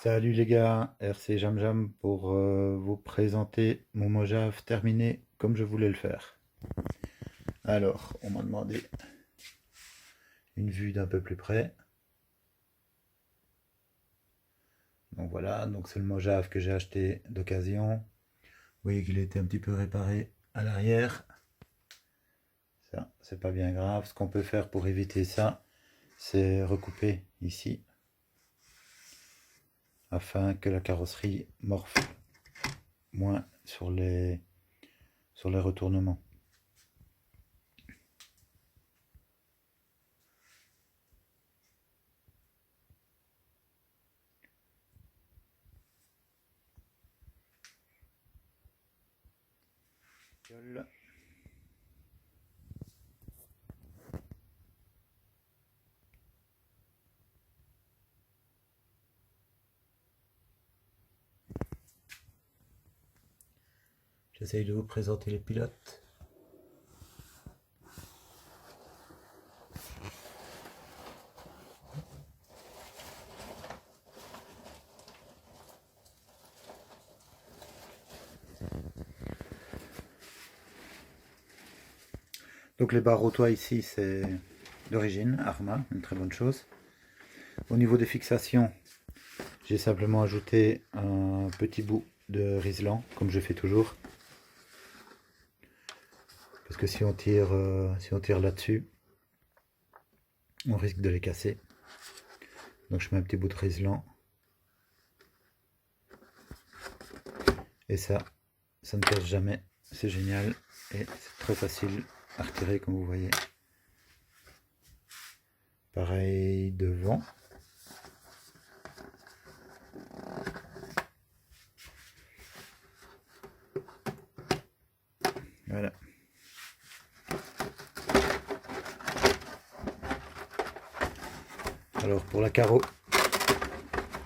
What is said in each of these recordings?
Salut les gars, RC Jam Jam pour vous présenter mon mojave terminé comme je voulais le faire. Alors, on m'a demandé une vue d'un peu plus près. Donc voilà, donc c'est le mojave que j'ai acheté d'occasion. Vous voyez qu'il a été un petit peu réparé à l'arrière. Ça, c'est pas bien grave. Ce qu'on peut faire pour éviter ça, c'est recouper ici afin que la carrosserie morfle moins sur les retournements. J'essaye de vous présenter les pilotes. Donc les barres au toit ici, c'est d'origine Arma, une très bonne chose. Au niveau des fixations, j'ai simplement ajouté un petit bout de Rislan, comme je fais toujours. Parce que si on tire là-dessus, on risque de les casser. Donc je mets un petit bout de Rislan. Et ça ne casse jamais. C'est génial et c'est très facile à retirer comme vous voyez. Pareil devant. Voilà. Alors pour la carreau,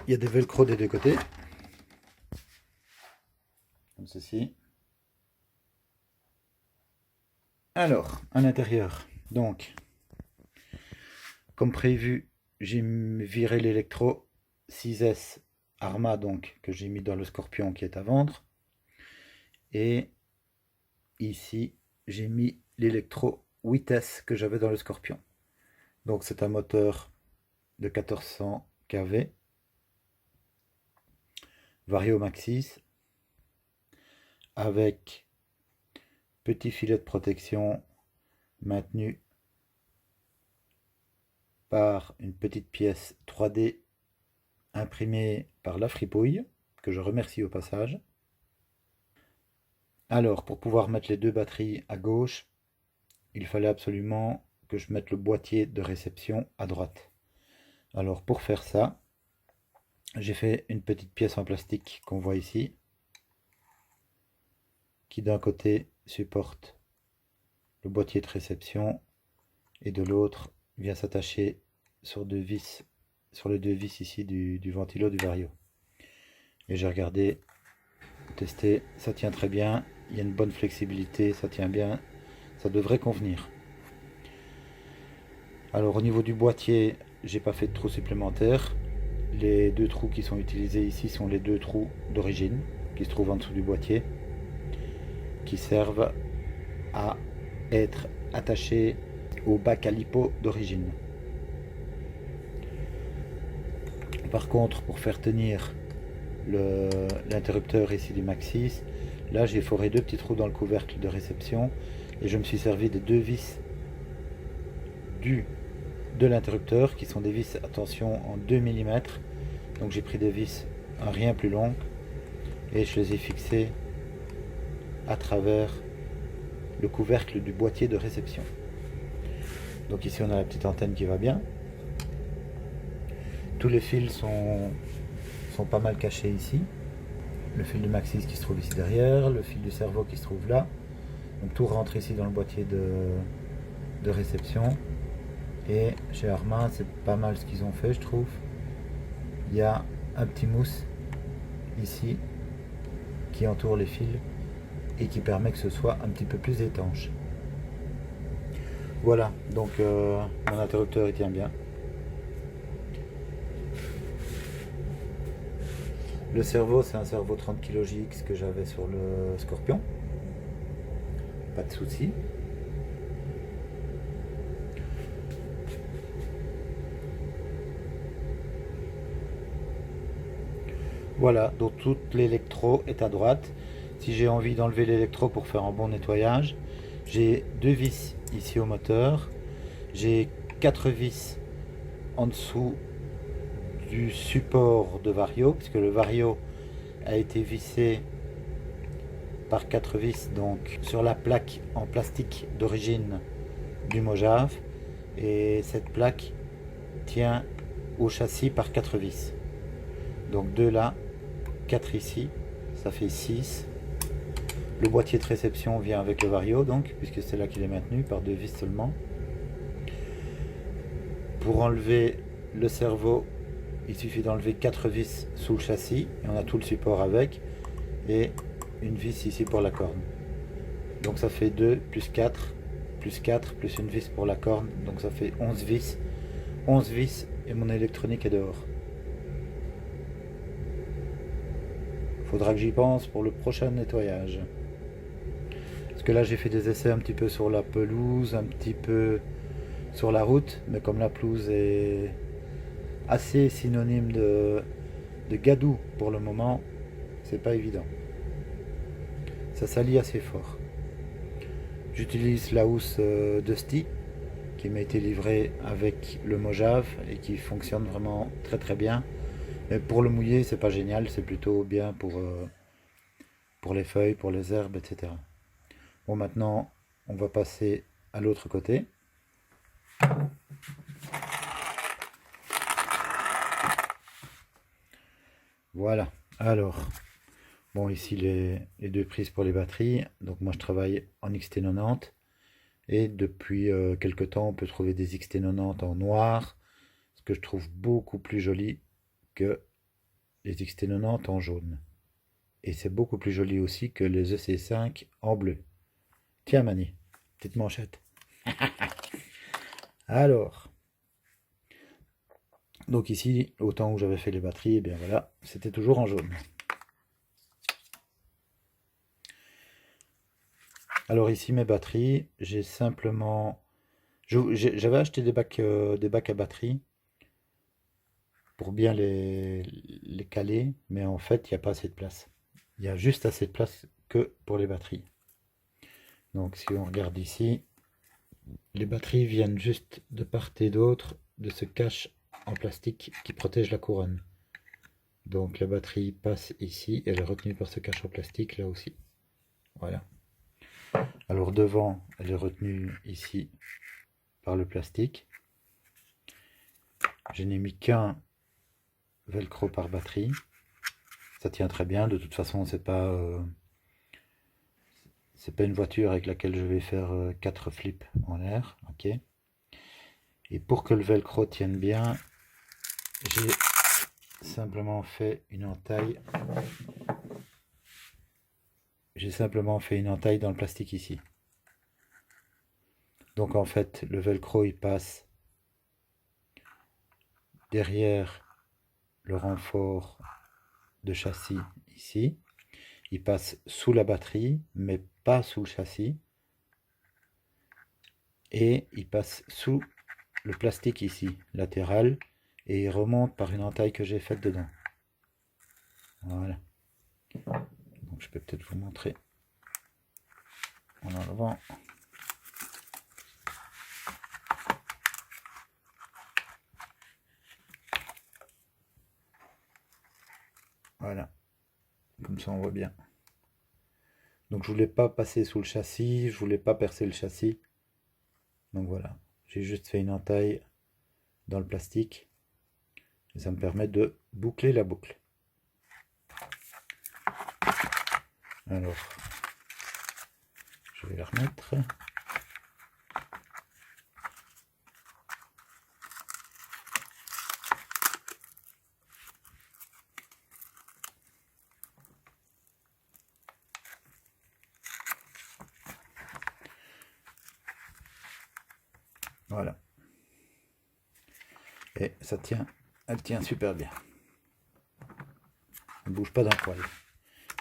il y a des velcro des deux côtés. Comme ceci. Alors, à l'intérieur, donc, comme prévu, j'ai viré l'électro 6S Arma, donc, que j'ai mis dans le Scorpion qui est à vendre. Et ici, j'ai mis l'électro 8S que j'avais dans le Scorpion. Donc, c'est un moteur de 1400 kV, Vario Maxxis, avec petit filet de protection maintenu par une petite pièce 3D imprimée par La Fripouille, que je remercie au passage. Alors, pour pouvoir mettre les deux batteries à gauche, il fallait absolument que je mette le boîtier de réception à droite. Alors, pour faire ça, j'ai fait une petite pièce en plastique qu'on voit ici, qui d'un côté supporte le boîtier de réception et de l'autre vient s'attacher sur les deux vis ici du ventilo du Vario. Et j'ai regardé, testé, ça tient très bien, il y a une bonne flexibilité, ça tient bien, ça devrait convenir. Alors au niveau du boîtier, j'ai pas fait de trous supplémentaires. Les deux trous qui sont utilisés ici sont les deux trous d'origine qui se trouvent en dessous du boîtier, qui servent à être attachés au bac à lipo d'origine. Par contre, pour faire tenir l'interrupteur ici du Maxxis, là j'ai foré deux petits trous dans le couvercle de réception et je me suis servi des deux vis de l'interrupteur qui sont des vis, attention, en 2 mm. Donc j'ai pris des vis un rien plus longues et je les ai fixées à travers le couvercle du boîtier de réception. Donc ici on a la petite antenne qui va bien. Tous les fils sont pas mal cachés ici. Le fil du Maxxis qui se trouve ici derrière, le fil du Servo qui se trouve là. Donc tout rentre ici dans le boîtier de réception. Et chez Arma, c'est pas mal ce qu'ils ont fait, je trouve. Il y a un petit mousse ici qui entoure les fils et qui permet que ce soit un petit peu plus étanche. Voilà, donc mon interrupteur il tient bien. Le cerveau, c'est un cerveau 30 kg que j'avais sur le Scorpion. Pas de souci. Voilà, donc tout l'électro est à droite. Si j'ai envie d'enlever l'électro pour faire un bon nettoyage, j'ai 2 vis ici au moteur. J'ai 4 vis en dessous du support de Vario, puisque le Vario a été vissé par 4 vis donc sur la plaque en plastique d'origine du Mojave, et cette plaque tient au châssis par 4 vis. Donc 2 là, 4 ici, ça fait 6. Le boîtier de réception vient avec le Vario donc, puisque c'est là qu'il est maintenu par 2 vis seulement. Pour enlever le cerveau, il suffit d'enlever 4 vis sous le châssis et on a tout le support avec, et une vis ici pour la corne. Donc ça fait 2 plus 4 plus une vis pour la corne, donc ça fait 11 vis. 11 vis et mon électronique est dehors. Faudra que j'y pense pour le prochain nettoyage. Parce que là j'ai fait des essais un petit peu sur la pelouse, un petit peu sur la route, mais comme la pelouse est assez synonyme de gadou pour le moment, c'est pas évident. Ça salit assez fort. J'utilise la housse Dusty qui m'a été livrée avec le Mojave et qui fonctionne vraiment très très bien. Mais pour le mouiller, c'est pas génial, c'est plutôt bien pour les feuilles, pour les herbes, etc. Bon, maintenant, on va passer à l'autre côté. Voilà. Alors, bon, ici les 2 prises pour les batteries. Donc moi, je travaille en XT90. Et depuis quelques temps, on peut trouver des XT90 en noir, ce que je trouve beaucoup plus joli que les XT90 en jaune. Et c'est beaucoup plus joli aussi que les EC5 en bleu. Tiens Mani, petite manchette. Alors, donc ici, au temps où j'avais fait les batteries, et bien voilà, c'était toujours en jaune. Alors ici mes batteries, j'ai simplement... J'avais acheté des bacs à batterie pour bien les caler, mais en fait il n'y a pas assez de place. Il y a juste assez de place que pour les batteries. Donc si on regarde ici, les batteries viennent juste de part et d'autre de ce cache en plastique qui protège la couronne. Donc la batterie passe ici, elle est retenue par ce cache en plastique là aussi. Voilà. Alors devant, elle est retenue ici par le plastique. Je n'ai mis qu'un velcro par batterie. Ça tient très bien, de toute façon c'est pas une voiture avec laquelle je vais faire 4 flips en l'air, ok. Et pour que le velcro tienne bien, j'ai simplement fait une entaille. J'ai simplement fait une entaille dans le plastique ici. Donc en fait, le velcro il passe derrière le renfort de châssis ici. Il passe sous la batterie, mais pas sous le châssis. Et il passe sous le plastique ici, latéral, et il remonte par une entaille que j'ai faite dedans. Voilà. Donc je peux peut-être vous montrer en enlevant. Voilà. Comme ça on voit bien. Donc je voulais pas passer sous le châssis, je voulais pas percer le châssis. Donc voilà, j'ai juste fait une entaille dans le plastique. Et ça me permet de boucler la boucle. Alors, je vais la remettre. Voilà. Et ça tient, elle tient super bien. ne bouge pas d'un poil.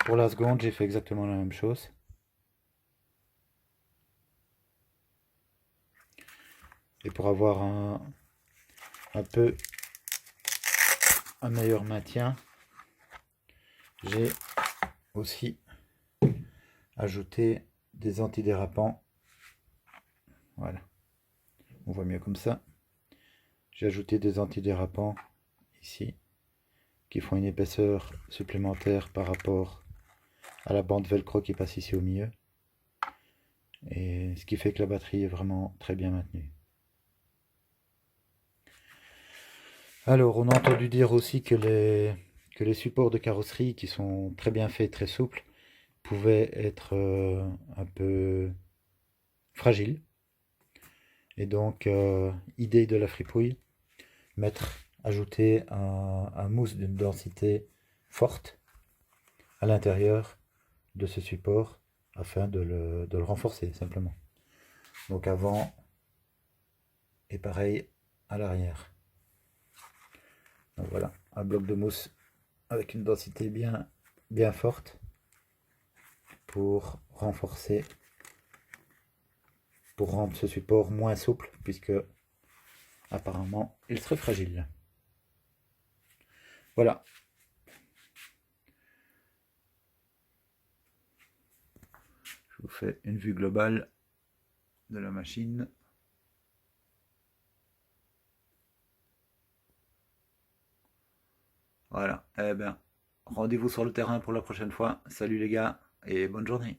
Pour la seconde, j'ai fait exactement la même chose. Et pour avoir un peu un meilleur maintien, j'ai aussi ajouté des antidérapants. Voilà, on voit mieux comme ça. J'ai ajouté des antidérapants ici qui font une épaisseur supplémentaire par rapport à la bande velcro qui passe ici au milieu, et ce qui fait que la batterie est vraiment très bien maintenue. Alors, on a entendu dire aussi que les supports de carrosserie qui sont très bien faits, très souples, pouvaient être un peu fragiles. Et donc, idée de la fripouille, ajouter un mousse d'une densité forte à l'intérieur de ce support afin de le renforcer simplement. Donc avant et pareil à l'arrière. Donc voilà, un bloc de mousse avec une densité bien forte pour renforcer, pour rendre ce support moins souple puisque apparemment il serait fragile. Voilà. Je vous fais une vue globale de la machine. Voilà, eh bien, rendez-vous sur le terrain pour la prochaine fois. Salut les gars et bonne journée.